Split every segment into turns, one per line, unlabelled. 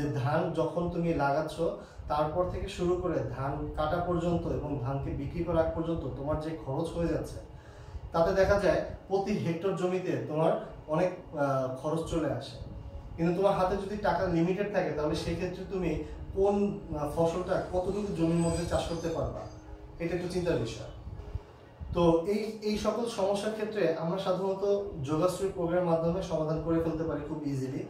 যে ধান যখন তুমি লাগাচ্ছ তারপর থেকে শুরু করে ধান কাটা পর্যন্ত এবং ধানকে বিক্রি করা পর্যন্ত তোমার যে খরচ হয়ে যাচ্ছে, তাতে দেখা যায় প্রতি হেক্টর জমিতে তোমার অনেক খরচ চলে আসে। কিন্তু তোমার হাতে যদি টাকা লিমিটেড থাকে তাহলে সেই ক্ষেত্রে তুমি কোন ফসলটা কতটুকু জমির মধ্যে চাষ করতে পারবা, এটা একটু চিন্তার বিষয়। তো এই সকল সমস্যার ক্ষেত্রে আমরা সাধারণত যোগাশ্রী প্রোগ্রামের মাধ্যমে সমাধান করে ফেলতে পারি খুব ইজিলি।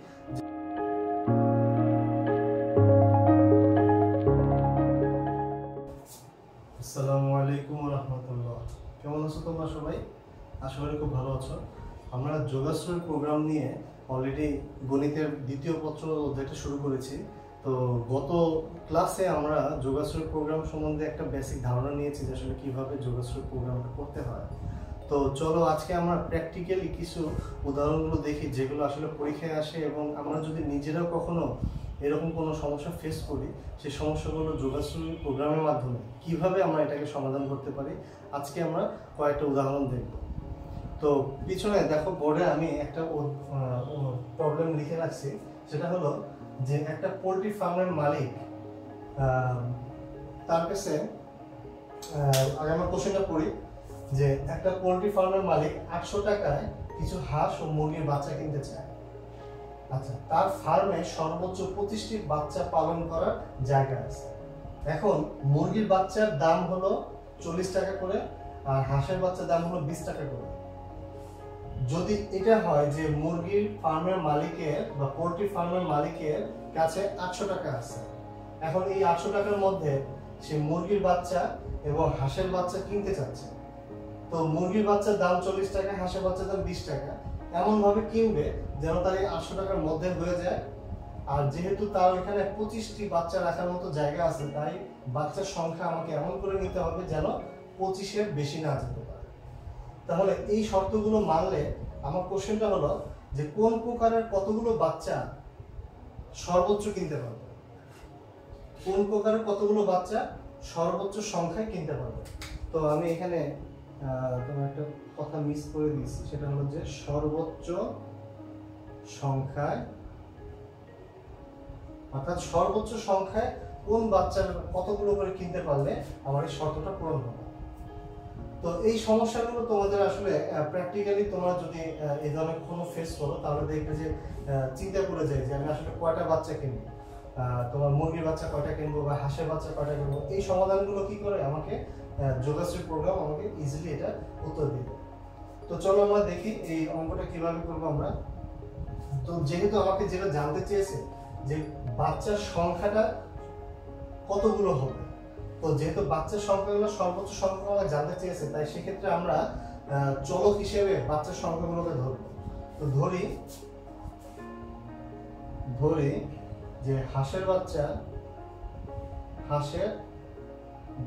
আসসালামু আলাইকুম ওয়া রাহমাতুল্লাহ। কেমন আছো তোমরা সবাই? আশা করি খুব ভালো আছো। আমরা যোগাশ্রী প্রোগ্রাম নিয়ে অলরেডি গণিতের দ্বিতীয় পত্র অধ্যায়টা শুরু করেছি। তো গত ক্লাসে আমরা যোগাশ্রী প্রোগ্রাম সম্বন্ধে একটা বেসিক ধারণা নিয়েছি যে আসলে কিভাবে যোগাশ্রী প্রোগ্রামটা করতে হয়। তো চলো আজকে আমরা প্র্যাকটিক্যালি কিছু উদাহরণগুলো দেখি যেগুলো আসলে পরীক্ষায় আসে, এবং আমরা যদি নিজেরাও কখনো এরকম কোনো সমস্যা ফেস করি সেই সমস্যাগুলো যোগাশ্রী প্রোগ্রামের মাধ্যমে কিভাবে আমরা এটাকে সমাধান করতে পারি, আজকে আমরা কয়েকটা উদাহরণ দেখব। তো পিছনে দেখো বোর্ডে আমি একটা প্রবলেম লিখে রাখছি, সেটা হলো যে একটা পোল্ট্রি ফার্মের মালিক তার কাছে আগে আমরা কোশ্চেনটা পড়ি যে একটা পোল্ট্রি ফার্মের মালিক 800 টাকায় কিছু হাঁস ও মুরগির বাচ্চা কিনতে চায়। আচ্ছা, তার ফার্মে সর্বোচ্চ 25টি বাচ্চা পালন করার জায়গা আছে। এখন মুরগির বাচ্চার দাম হলো 40 টাকা করে আর হাঁসের বাচ্চার দাম হলো 20 টাকা করে। যদি এটা হয় যে মুরগির ফার্মের মালিকের বা পোল্ট্রি ফার্মের মালিকের কাছে 800 টাকা আছে, এখন এই 800 টাকার মধ্যে সে মুরগির বাচ্চা এবং হাঁসের বাচ্চা কিনতে চাচ্ছে। তো মুরগির বাচ্চার দাম 40 টাকা, হাঁসের বাচ্চার দাম 20 টাকা, এমন ভাবে কিনবে যেন তার এই 800 টাকার মধ্যে হয়ে যায়। আর যেহেতু তার ওইখানে 25টি বাচ্চা রাখার মতো জায়গা আছে, তাই বাচ্চার সংখ্যা আমাকে এমন করে নিতে হবে যেন 25-এর বেশি না যেতে পারে। তাহলে এই শর্তগুলো মানলে আমার কোশ্চেনটা হলো যে কোন প্রকারের কতগুলো বাচ্চা সর্বোচ্চ কিনতে পারবে, কোন প্রকারের কতগুলো বাচ্চা সর্বোচ্চ সংখ্যায় কিনতে পারবে। তো আমি এখানে তোমার একটা কথা মিস করে দিয়েছি, সেটা হলো যে সর্বোচ্চ সংখ্যায়, অর্থাৎ সর্বোচ্চ সংখ্যায় কোন বাচ্চার কতগুলো করে কিনতে পারলে আমার এই শর্তটা পূরণ হবে। তো এই সমস্যাগুলো তোমাদের আসলে প্র্যাকটিক্যালি তোমরা যদি এই ধরনের কোনো ফেস করো তাহলে দেখবে যে চিন্তা করে যায় যে আমি আসলে কয়টা বাচ্চা কিনবো, তোমার মুরগির বাচ্চা কয়টা কিনবো বা হাঁসের বাচ্চা কয়টা কিনবো। এই সমাধানগুলো কি করে আমাকে যোগাশ্রী প্রোগ্রাম আমাকে ইজিলি এটা উত্তর দিবে। তো চলো আমরা দেখি এই অঙ্কটা কিভাবে করবো আমরা। তো যেহেতু আমাকে যেটা জানতে চেয়েছে যে বাচ্চার সংখ্যাটা কতগুলো হবে, তো যেহেতু বাচ্চার সংখ্যাগুলো সর্বোচ্চ সংখ্যা আমরা জানতে চেয়েছে, তাই সেক্ষেত্রে আমরা চলক হিসেবে বাচ্চার সংখ্যাগুলোকে ধরব। তো ধরি যে হাঁসের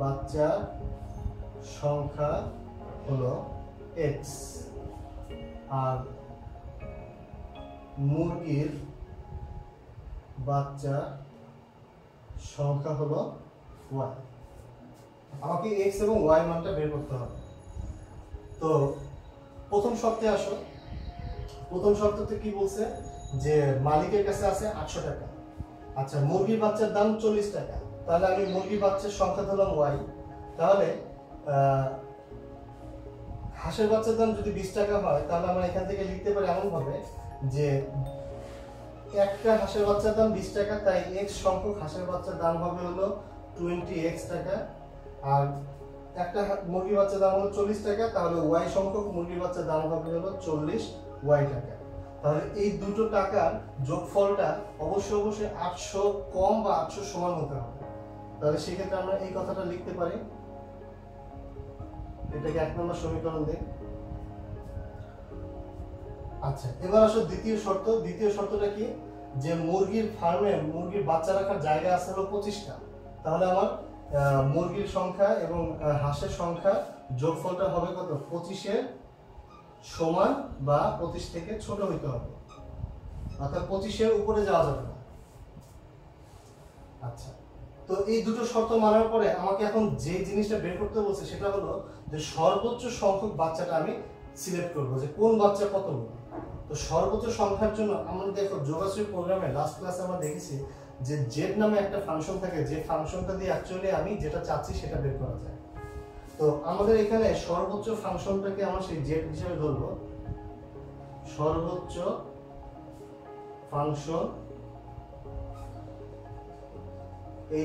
বাচ্চা সংখ্যা হলো x আর মুরগির বাচ্চা সংখ্যা হলো y। আমাকে x এবং y মানটা বের করতে হবে। তো প্রথম শর্তে আসো। প্রথম শর্ততে কি বলছে যে মালিকের কাছে আছে 800 টাকা। আচ্ছা, মুরগির বাচ্চার দাম 40 টাকা, তাহলে আমি মুরগির বাচ্চার সংখ্যা ধরলাম y। তাহলে হাঁসের বাচ্চার দাম যদি 20 টাকা হয় তাহলে আমরা এখান থেকে লিখতে পারি এমন ভাবে যে একটা হাঁসের বাচ্চার দাম 20 টাকা, তাই x সংখ্যক হাঁসের বাচ্চার দাম হবে হলো 20x টাকা। আর একটা মুরগির বাচ্চার দাম হলো 40 টাকা, তাহলে y সংখ্যক মুরগির বাচ্চার দাম হবে হলো 40y টাকা। তাহলে এই দুটো টাকার যোগফলটা অবশ্যই 800 কম বা 800 সমান হতে হবে। তাহলে সেক্ষেত্রে আমরা এই কথাটা লিখতে পারি, এটাকে 1 নম্বর সমীকরণ দিই। আচ্ছা, এবার আসো দ্বিতীয় শর্ত। দ্বিতীয় শর্তটা কি যে মুরগির ফার্মে মুরগির বাচ্চা রাখার জায়গা আছে হলো 25টা। তাহলে আমার মুরগির সংখ্যা এবং হাঁসের সংখ্যা যোগফলটা হবে কত? 25-এর সমান বা 25 থেকে ছোট হইতে হবে, অর্থাৎ 25-এর উপরে যাওয়া যাবে না। আচ্ছা, তো এই দুটো শর্ত মানার পরে আমাকে এখন যে জিনিসটা বের করতে বলছে সেটা হলো যে সর্বোচ্চ সংখ্যক বাচ্চাটা আমি সিলেক্ট করবো, যে কোন বাচ্চা কতগুলো। তো সর্বোচ্চ সংখ্যার জন্য আমরা দেখো যোগাশ্রী প্রোগ্রামে লাস্ট ক্লাসে আমরা দেখেছি যে জেড নামে একটা ফাংশন থাকে, যে ফাংশনটা দিয়ে অ্যাকচুয়ালি আমি যেটা চাচ্ছি সেটা বের করা যায়। তো আমাদের এখানে সর্বোচ্চ ফাংশনটাকে আমরা সেই জেড হিসেবে ধরবো। সর্বোচ্চ ফাংশন এই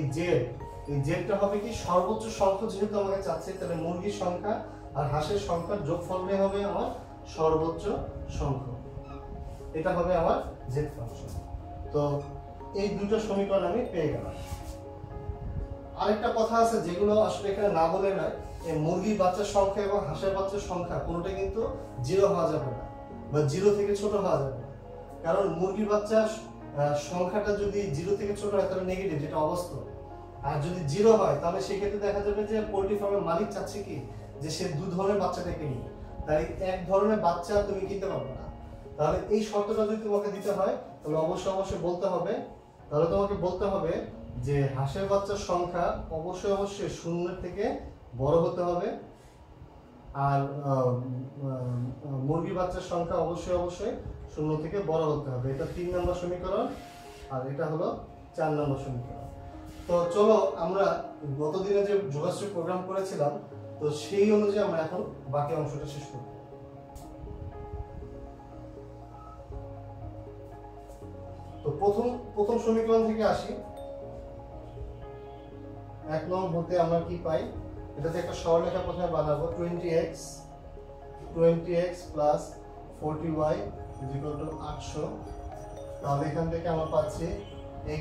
জেডটা হবে কি সর্বোচ্চ সংখ্যা, যেহেতু আমাকে চাচ্ছে তাহলে মুরগির সংখ্যা আর হাঁসের সংখ্যার যোগফলটাই হবে আমার সর্বোচ্চ সংখ্যা, এটা হবে আমার জেড ফাংশন। তো এই দুটো সমীকরণ আমি পেয়ে গেলাম। আরেকটা কথা আছে যেগুলো আসলে এখানে না বলে নয়, এই মুরগির বাচ্চার সংখ্যা এবং হাঁসের বাচ্চার সংখ্যা কোনোটা কিন্তু জিরো হওয়া যাবে না বা জিরো থেকে ছোট হওয়া যাবে না। কারণ মুরগির বাচ্চার সংখ্যাটা যদি জিরো থেকে ছোট হয় তাহলে নেগেটিভ, যেটা অবাস্তব। আর যদি জিরো হয় তাহলে সেক্ষেত্রে দেখা যাবে যে পোল্ট্রি ফার্মের মালিক চাচ্ছে কি যে সে 2 ধরনের বাচ্চাটাকে নিয়ে, তাই এক ধরনের বাচ্চা তুমি কিনতে পারবে না। তাহলে এই শর্তটা যদি তোমাকে দিতে হয় তাহলে অবশ্যই বলতে হবে, তাহলে তোমাকে বলতে হবে যে হাঁসের বাচ্চার সংখ্যা অবশ্যই 0 থেকে বড় হতে হবে, আর মুরগির বাচ্চার সংখ্যা অবশ্যই 0 থেকে বড় হতে হবে। এটা 3 নম্বর সমীকরণ, আর এটা হলো 4 নম্বর সমীকরণ। তো চলো আমরা গতদিনে যে যোগাশ্রী প্রোগ্রাম করেছিলাম, তো সেই অনুযায়ী আমরা এখন বাকি অংশটা শেষ করব। তো প্রথম সমীকরণ থেকে আসি। 1 নং হতে আমরা কি পাই, এটাতে একটা সরলরেখা প্রথমে বানাবো। 20x plus 40y = 800। তাহলে এখান থেকে আমরা পাচ্ছি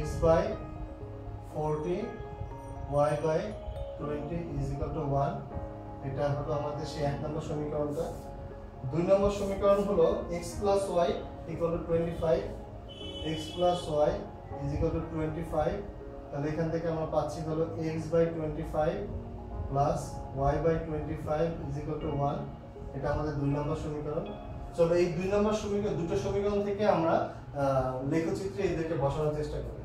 x বাই 40 y বাই 20 = 1। এটা হলো আমাদের সেই 1 নম্বর সমীকরণটা। 2 নম্বর সমীকরণ হলো x plus y = 25, x plus y = 25। তাহলে এখান থেকে আমরা পাচ্ছি হলো x by 25 plus y by 25 = 1। এটা আমাদের 2 নম্বর সমীকরণ। চলো এই 2 নম্বর সমীকরণ, দুটো সমীকরণ থেকে আমরা লেখচিত্রে এদেরকে বসানোর চেষ্টা করি।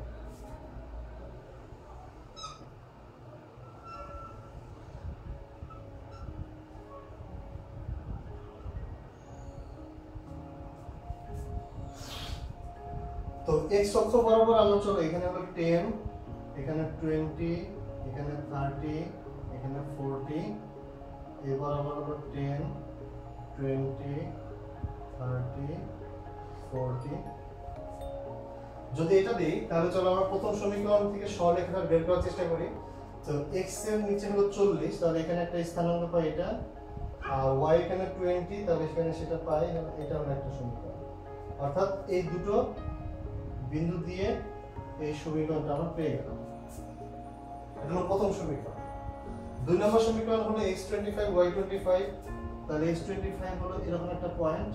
তো x অক্ষ বরাবর আমরা চলো এখানে হলো 10, এখানে 20, এখানে 30, এখানে 40, এই বরাবর হলো 10, 20, 30, 40। যদি এটা দিই তাহলে চলো আমরা প্রথম সমীকরণ থেকে সরলরেখাটা বের করার চেষ্টা করি। তো x এর নিচে হলো 40, তাহলে এখানে একটা স্থানাঙ্ক পাই এটা, আর y এখানে 20, তাহলে এখানে সেটা পাই, এটা হলো একটা সমীকরণ। অর্থাৎ এই দুটো বিন্দু দিয়ে এই সমীকরণটা আমরা পেয়ে গেলাম। এটা হলো প্রথম সমীকরণ। 2 নম্বর সমীকরণ হলো x25 y25, তাহলে x25 হলো এরকম একটা পয়েন্ট,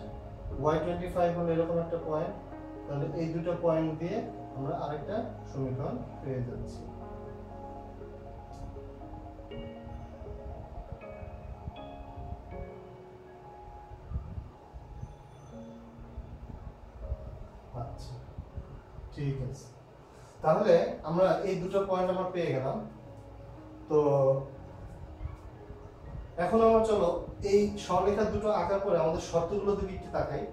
y25 হলো এরকম একটা পয়েন্ট, তাহলে এই দুটো পয়েন্ট দিয়ে আমরা আরেকটা সমীকরণ পেয়ে যাচ্ছি। আচ্ছা ঠিক আছে, তাহলে আমরা এই দুটো পয়েন্ট আমরা পেয়ে গেলাম। তো এখন আমরা চলো এই সরলরেখা দুটো আঁকার পরে আমাদের শর্তগুলো দিকে একটু তাকাই।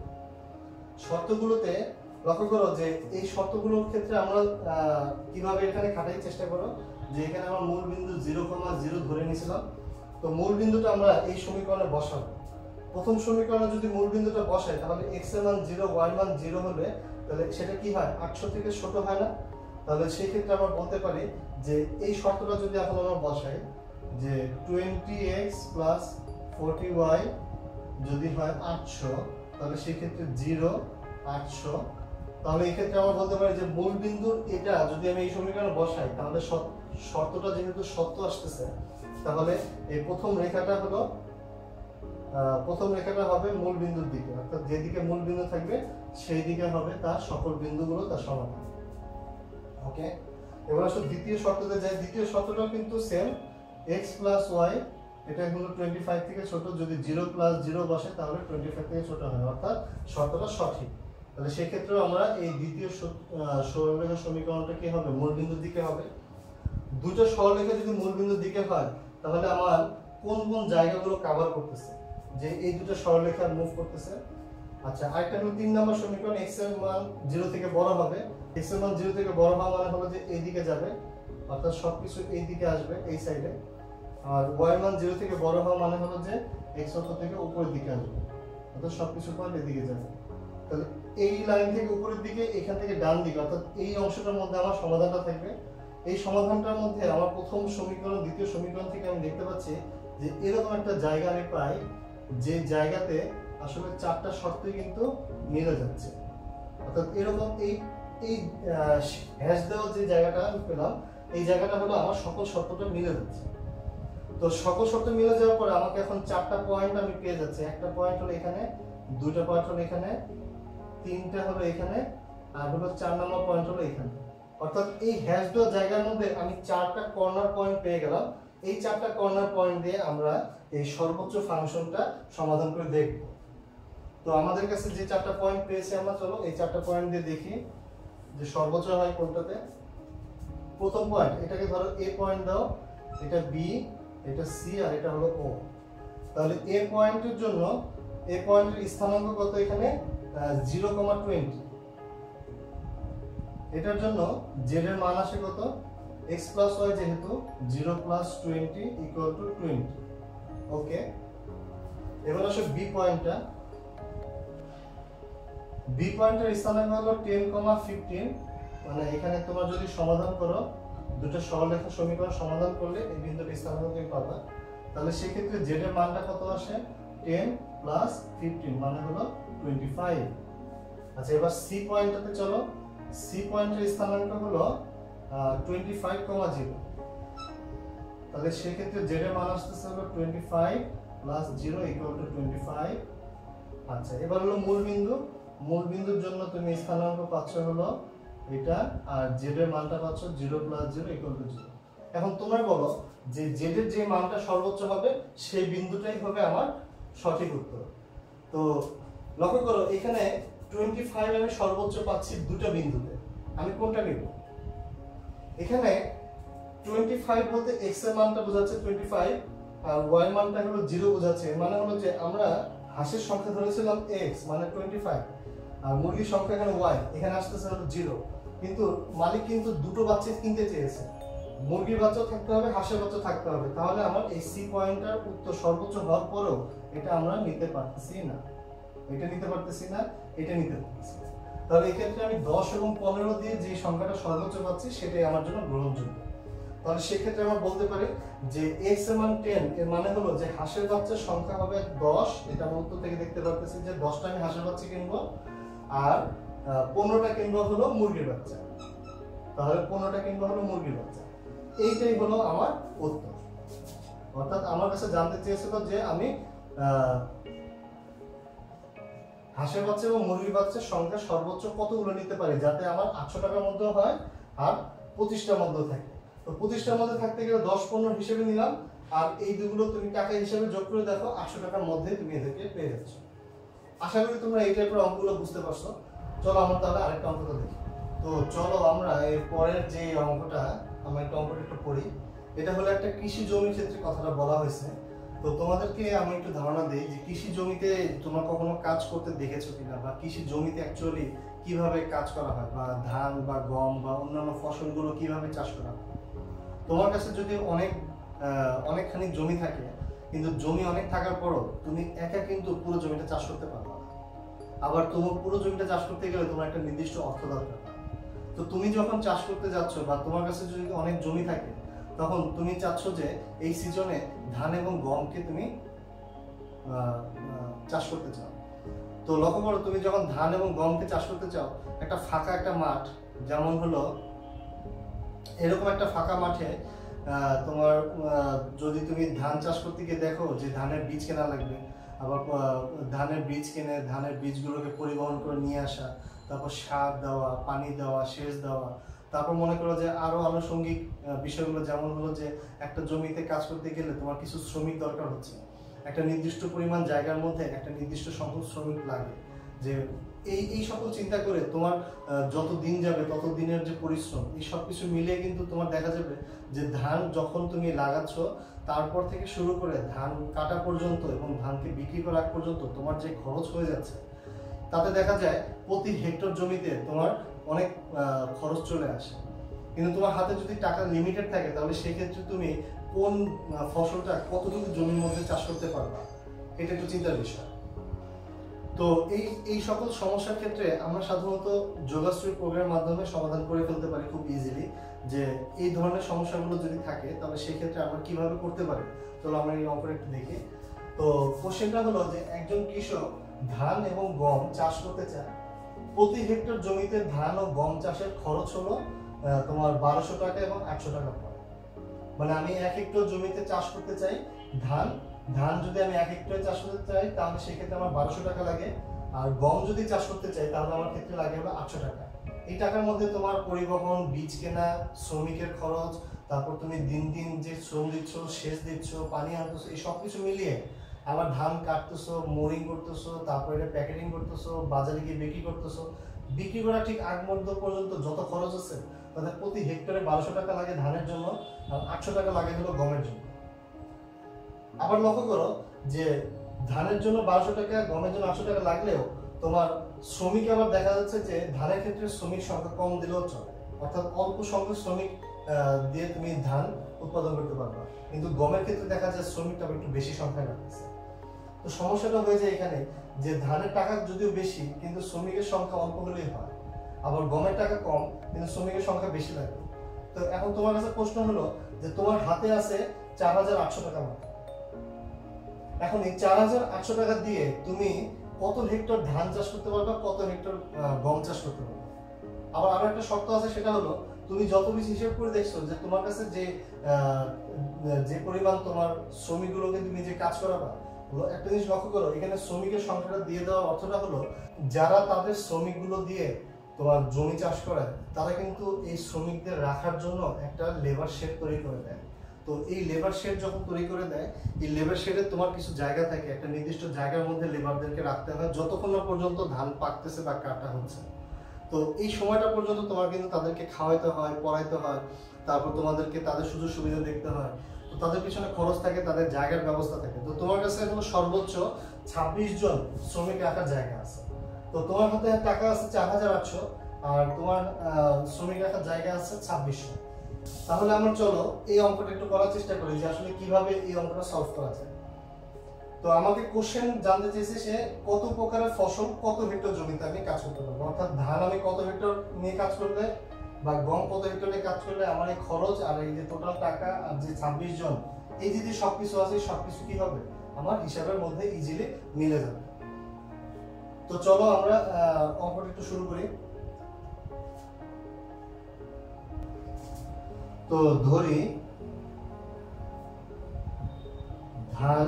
শর্তগুলোতে লক্ষ্য করো যে এই শর্তগুলোর ক্ষেত্রে আমরা কিভাবে এখানে খাটাই চেষ্টা করো, যে এখানে আমরা মূল বিন্দু 0,0 ধরে নিয়েছিলাম। তো মূল বিন্দুটা আমরা এই সমীকরণে বসাবো। প্রথম সমীকরণে যদি মূল বিন্দুটা বসাই তাহলে x এর মান 0, y এর মান 0 হলে তাহলে সেটা কি হয়, 800 থেকে ছোট হয় না। তাহলে সেই ক্ষেত্রে আমরা বলতে পারি যে এই শর্তটা যদি এখন আমরা বসাই যে 20x plus 40y যদি হয় 800, তাহলে সেই ক্ষেত্রে 0, 800। তাহলে এই ক্ষেত্রে আমরা বলতে পারি যে মূল বিন্দুর এটা যদি আমি এই সমীকরণে বসাই তাহলে শর্তটা যেহেতু সত্য আসতেছে, তাহলে এই প্রথম রেখাটা হবে মূল বিন্দুর দিকে, অর্থাৎ যেদিকে মূল বিন্দু থাকবে সেই দিকে হবে তার সকল বিন্দুগুলো তার সমাধান। ওকে, এবার আসলে দ্বিতীয় শর্ততে যাই। দ্বিতীয় শর্তটাও কিন্তু সেম, x plus y এটা হলো 25 থেকে ছোট, যদি 0 plus 0 বসে তাহলে 25 থেকে ছোট হয়, অর্থাৎ শর্তটা সঠিক। তাহলে সেই ক্ষেত্রে আমরা এই দ্বিতীয় সরলরেখা সমীকরণটা কি হবে, মূল বিন্দুর দিকে হবে। দুটো সরলরেখা যদি মূল বিন্দুর দিকে হয় তাহলে আমার কোন কোন জায়গাগুলো কভার করতেছে, যে এই দুটো সরলরেখা মুভ করতেছে। আচ্ছা, আরেকটা হলো 3 নম্বর সমীকরণ, x এর মান 0 থেকে বড় হবে। x এর মান 0 থেকে বড় হওয়া মানে হলো যে এই দিকে যাবে, অর্থাৎ সবকিছু এই দিকে আসবে, এই সাইডে। আর y এর মান 0 থেকে বড় হওয়া মানে হলো যে x অক্ষ থেকে উপরের দিকে আসবে, অর্থাৎ সবকিছু পয়েন্ট এদিকে যাবে। তাহলে এই লাইন থেকে উপরের দিকে, এখান থেকে ডান দিকে, অর্থাৎ এই অংশটার মধ্যে আমার সমাধানটা থাকবে। এই সমাধানটার মধ্যে আমার প্রথম সমীকরণ, দ্বিতীয় সমীকরণ থেকে আমি দেখতে পাচ্ছি যে এরকম একটা জায়গা আমি পাই, যে জায়গাতে আসলে চারটা শর্তই কিন্তু মিলে যাচ্ছে। অর্থাৎ এরকম এই এই হ্যাশ দেওয়া যে জায়গাটা আমি পেলাম, এই জায়গাটা হলো আমার সকল শর্তটা মিলে যাচ্ছে। তো সকল শর্ত মিলে যাওয়ার পরে আমাকে এখন চারটা পয়েন্ট আমি পেয়ে যাচ্ছি। একটা পয়েন্ট হলো এখানে, দুইটা পয়েন্ট হলো এখানে, তিনটা হলো এখানে, আর হলো 4 নম্বর পয়েন্ট হলো এখানে। অর্থাৎ এই হ্যাশ দেওয়া জায়গার মধ্যে আমি চারটা কর্নার পয়েন্ট পেয়ে গেলাম। এই চারটা কর্নার পয়েন্ট দিয়ে আমরা এই সর্বোচ্চ ফাংশনটা সমাধান করে দেখব। তো আমাদের কাছে যে চারটা পয়েন্ট পেয়েছি আমরা, চলো এই চারটা পয়েন্ট দিয়ে দেখি যে সর্বোচ্চ হয় কোনটাতে। প্রথম পয়েন্ট, এটাকে ধরো এ পয়েন্ট দাও, এটা বি, এটা সি, আর এটা হলো ও। তাহলে এ পয়েন্টের জন্য এ পয়েন্টের স্থানাঙ্ক কত এখানে 0,20। এটার জন্য z এর মান আসে কত, x + y, যেহেতু 0 + 20 = 20। ওকে, এবার আসে বি পয়েন্টটা। বি পয়েন্টের স্থানাঙ্ক হলো 10,15। মানে এখানে তোমরা যদি সমাধান করো, দুটো সরলরেখা সমীকরণ সমাধান করলে এই বিন্দুর স্থানাঙ্ক তুমি পাবা। তাহলে সেই ক্ষেত্রে z এর মানটা কত আসে, 10 + 15 মানে হলো 25। আচ্ছা, এবার সি পয়েন্টটাতে চলো। সি পয়েন্টের স্থানাঙ্ক হলো 25,0। তাহলে সেই ক্ষেত্রে z এর মান আসতেছে হলো 25 + 0 = 25। আচ্ছা, এবার হলো মূল বিন্দু। মূল বিন্দুর জন্য তুমি স্থানাঙ্ক পাচ্ছ হলো এটা, আর z এর মানটা পাচ্ছ 0 + 0 = 0। এখন তোমরা বলো যে z এর যে মানটা সর্বোচ্চ হবে সেই বিন্দুটাই হবে আমার সঠিক উত্তর। তো লক্ষ্য করো এখানে 25 আমি সর্বোচ্চ পাচ্ছি দুটো বিন্দুতে, আমি কোনটা নেব? এখানে 25 বলতে x এর মানটা বোঝাচ্ছে 25, আর y এর মানটা হলো 0 বোঝাচ্ছে। মানে হলো যে আমরা হাঁসের সংখ্যা ধরেছিলাম x মানে 25, আর মুরগির সংখ্যা এখানে y, এখানে আসতেছে হলো 0। কিন্তু মালিক কিন্তু দুটো বাচ্চা কিনতে চেয়েছে, মুরগির বাচ্চা থাকতে হবে, হাঁসের বাচ্চা থাকতে হবে। তাহলে আমার এই সি পয়েন্টটার উত্তর সর্বোচ্চ হওয়ার পরেও এটা আমরা নিতে পারতেছি না, এটা নিতে পারতেছি না, এটা নিতে পারতেছি না। তাহলে এই ক্ষেত্রে আমি 10 এবং 15 দিয়ে যে সংখ্যাটা সর্বোচ্চ পাচ্ছি সেটাই আমার জন্য গ্রহণযোগ্য। তাহলে সেই ক্ষেত্রে আমরা বলতে পারি যে x এর মান 10, এর মানে হলো যে হাঁসের বাচ্চার সংখ্যা হবে 10। এটা আমরা উত্তর থেকে দেখতে পারতেছি যে 10টা আমি হাঁসের বাচ্চা কিনবো, আর 15টা কিনবো হলো মুরগির বাচ্চা। তাহলে 15টা কিনবো হলো মুরগির বাচ্চা। এইটাই হলো আমার উত্তর। অর্থাৎ আমার কাছে জানতে চেয়েছিল যে আমি হাঁসের বাচ্চা এবং মুরগির বাচ্চার সংখ্যা সর্বোচ্চ কতগুলো নিতে পারি যাতে আমার 800 টাকার মধ্যে হয় আর 25টার মধ্যে থাকে। তো 25টার মধ্যে থাকতে গেলে 10, 15 হিসেবে নিলাম, আর এই দুগুলো তুমি টাকা হিসেবে যোগ করে দেখো 800 টাকার মধ্যে তুমি এদেরকে পেয়ে যাচ্ছ। আশা করি তোমরা এই টাইপের অঙ্কগুলো বুঝতে পারছো। চলো আমরা তাহলে আরেকটা অঙ্কটা দেখি। তো চলো আমরা এর পরের যে অঙ্কটা, আমরা একটা অঙ্কটা একটু পড়ি। এটা হলো একটা কৃষি জমির ক্ষেত্রে কথাটা বলা হয়েছে। তো তোমাদেরকে আমি একটু ধারণা দেই যে কৃষি জমিতে তোমরা কখনো কাজ করতে দেখেছো কিনা, বা কৃষি জমিতে অ্যাকচুয়ালি কিভাবে কাজ করা হয়, বা ধান বা গম বা অন্যান্য ফসলগুলো কিভাবে চাষ করা হয়। তোমার কাছে যদি অনেকখানি জমি থাকে, কিন্তু জমি অনেক থাকার পরও তুমি একা কিন্তু পুরো জমিটা চাষ করতে পারবে না। আবার তোমার পুরো জমিটা চাষ করতে গেলে তোমার একটা নির্দিষ্ট অর্থ দরকার। তো তুমি যখন চাষ করতে যাচ্ছ বা তোমার কাছে যদি অনেক জমি থাকে, তখন তুমি চাচ্ছ যে এই সিজনে ধান এবং গমকে তুমি চাষ করতে চাও। তো লক্ষ্য করো, তুমি যখন ধান এবং গমকে চাষ করতে চাও, একটা ফাঁকা একটা মাঠ, যেমন হলো এরকম একটা ফাঁকা মাঠে তোমার যদি তুমি ধান চাষ করতে গিয়ে দেখো যে ধানের বীজ কেনা লাগবে, আবার ধানের বীজ কিনে ধানের বীজগুলোকে পরিবহন করে নিয়ে আসা, তারপর সার দেওয়া, পানি দেওয়া, সেচ দেওয়া, তারপর মনে করো যে আরো আনুষঙ্গিক বিষয়গুলো, যেমন হলো যে একটা জমিতে কাজ করতে গেলে তোমার কিছু শ্রমিক দরকার হচ্ছে, একটা নির্দিষ্ট পরিমাণ জায়গার মধ্যে একটা নির্দিষ্ট সংখ্যক শ্রমিক লাগে। যে এই সকল চিন্তা করে তোমার যত দিন যাবে তত দিনের যে পরিশ্রম, এই সব কিছু মিলিয়ে কিন্তু তোমার দেখা যাবে যে ধান যখন তুমি লাগাচ্ছ তারপর থেকে শুরু করে ধান কাটা পর্যন্ত এবং ধানকে বিক্রি করা পর্যন্ত তোমার যে খরচ হয়ে যাচ্ছে, তাতে দেখা যায় প্রতি হেক্টর জমিতে তোমার অনেক খরচ চলে আসে। কিন্তু তোমার হাতে যদি টাকা লিমিটেড থাকে তাহলে সেক্ষেত্রে তুমি কোন ফসলটা কতটুকু জমির মধ্যে চাষ করতে পারবা, এটা একটু চিন্তার বিষয়। তো এই সকল সমস্যার ক্ষেত্রে আমরা সাধারণত যোগাশ্রী প্রোগ্রামের মাধ্যমে সমাধান করে ফেলতে পারি খুব ইজিলি, যে এই ধরনের সমস্যাগুলো যদি থাকে তাহলে সেক্ষেত্রে আমরা কিভাবে করতে পারি। চলো আমরা এই অঙ্কটা একটু দেখি। তো কোশ্চেনটা হলো যে একজন কৃষক ধান এবং গম চাষ করতে চায়, প্রতি হেক্টর জমিতে ধান ও গম চাষের খরচ হলো তোমার 1200 টাকা এবং 800 টাকা পড়ে। মানে আমি 1 হেক্টর জমিতে চাষ করতে চাই ধান যদি আমি 1 হেক্টরে চাষ করতে চাই তাহলে সেক্ষেত্রে আমার 1200 টাকা লাগে, আর গম যদি চাষ করতে চাই তাহলে আমার ক্ষেত্রে লাগে হলো 800 টাকা। এই টাকার মধ্যে তোমার পরিবহন, বীজ কেনা, শ্রমিকের খরচ, তারপর তুমি দিন দিন যে শ্রম দিচ্ছ, সেচ দিচ্ছ, পানি আনতেছো, এই সব কিছু মিলিয়ে আবার ধান কাটতেছো, মোরিং করতেছো, তারপর এটা প্যাকেটিং করতেছো, বাজারে গিয়ে বিক্রি করতেছো, বিক্রি করা ঠিক আগ মুহূর্ত পর্যন্ত যত খরচ আছে তাদের প্রতি হেক্টরে 1200 টাকা লাগে ধানের জন্য, আর 800 টাকা লাগে হলো গমের জন্য। আবার লক্ষ্য করো যে ধানের জন্য 1200 টাকা, গমের জন্য 800 টাকা লাগলেও তোমার শ্রমিক আবার দেখা যাচ্ছে যে ধানের ক্ষেত্রে শ্রমিক সংখ্যা কম দিলেও চলে, অর্থাৎ অল্প সংখ্যক শ্রমিক দিয়ে তুমি ধান উৎপাদন করতে পারবা। কিন্তু গমের ক্ষেত্রে দেখা যায় শ্রমিকটা একটু বেশি সংখ্যায় লাগতেছে। তো সমস্যাটা হয়ে যায় এখানে যে ধানের টাকা যদিও বেশি কিন্তু শ্রমিকের সংখ্যা অল্প হলেই হয়, আবার গমের টাকা কম কিন্তু শ্রমিকের সংখ্যা বেশি লাগে। তো এখন তোমার কাছে প্রশ্ন হলো যে তোমার হাতে আছে 4800 টাকা মাত্র। এখন এই 4800 টাকা দিয়ে তুমি কত হেক্টর ধান চাষ করতে পারবা, কত হেক্টর গম চাষ করতে পারবা। আবার আরো একটা শর্ত আছে, সেটা হলো তুমি যত বেশি হিসেব করে দেখছো যে তোমার কাছে যে পরিমাণ তোমার শ্রমিকগুলোকে তুমি যে কাজ করাবা, একটা জিনিস লক্ষ্য করো, এখানে শ্রমিকের সংখ্যাটা দিয়ে দেওয়ার অর্থটা হলো যারা তাদের শ্রমিকগুলো দিয়ে তোমার জমি চাষ করে তারা কিন্তু এই শ্রমিকদের রাখার জন্য একটা লেবার শেড তৈরি করে দেয়। তো এই লেবার শেড যখন তৈরি করে দেয়, এই লেবার শেডে তোমার কিছু জায়গা থাকে, একটা নির্দিষ্ট জায়গার মধ্যে লেবারদেরকে রাখতে হয় যতক্ষণ না পর্যন্ত ধান পাকতেছে বা কাটা হচ্ছে। তো এই সময়টা পর্যন্ত তোমার কিন্তু তাদেরকে খাওয়াইতে হয়, পড়াইতে হয়, তারপর তোমাদেরকে তাদের সুযোগ সুবিধা দেখতে হয়। তো তাদের পিছনে খরচ থাকে, তাদের জায়গার ব্যবস্থা থাকে। তো তোমার কাছে এখন সর্বোচ্চ 26 জন শ্রমিক রাখার জায়গা আছে। তো তোমার হাতে টাকা আছে 4800, আর তোমার শ্রমিক রাখার জায়গা আছে 2600। তাহলে আমরা চলো এই অঙ্কটা একটু করার চেষ্টা করি যে আসলে কিভাবে এই অঙ্কটা সলভ করা যায়। তো আমাকে কোশ্চেন জানতে চেয়েছে সে কত প্রকারের ফসল কত হেক্টর জমিতে আমি কাজ করতে পারবো, অর্থাৎ ধান আমি কত হেক্টর নিয়ে কাজ করলে বা গম কত হেক্টর নিয়ে কাজ করলে আমার এই খরচ আর এই যে টোটাল টাকা আর যে 26 জন, এই যদি সবকিছু আছে সবকিছু কি হবে আমার হিসাবের মধ্যে ইজিলি মিলে যাবে। তো চলো আমরা অঙ্কটা একটু শুরু করি। তো ধরি ধান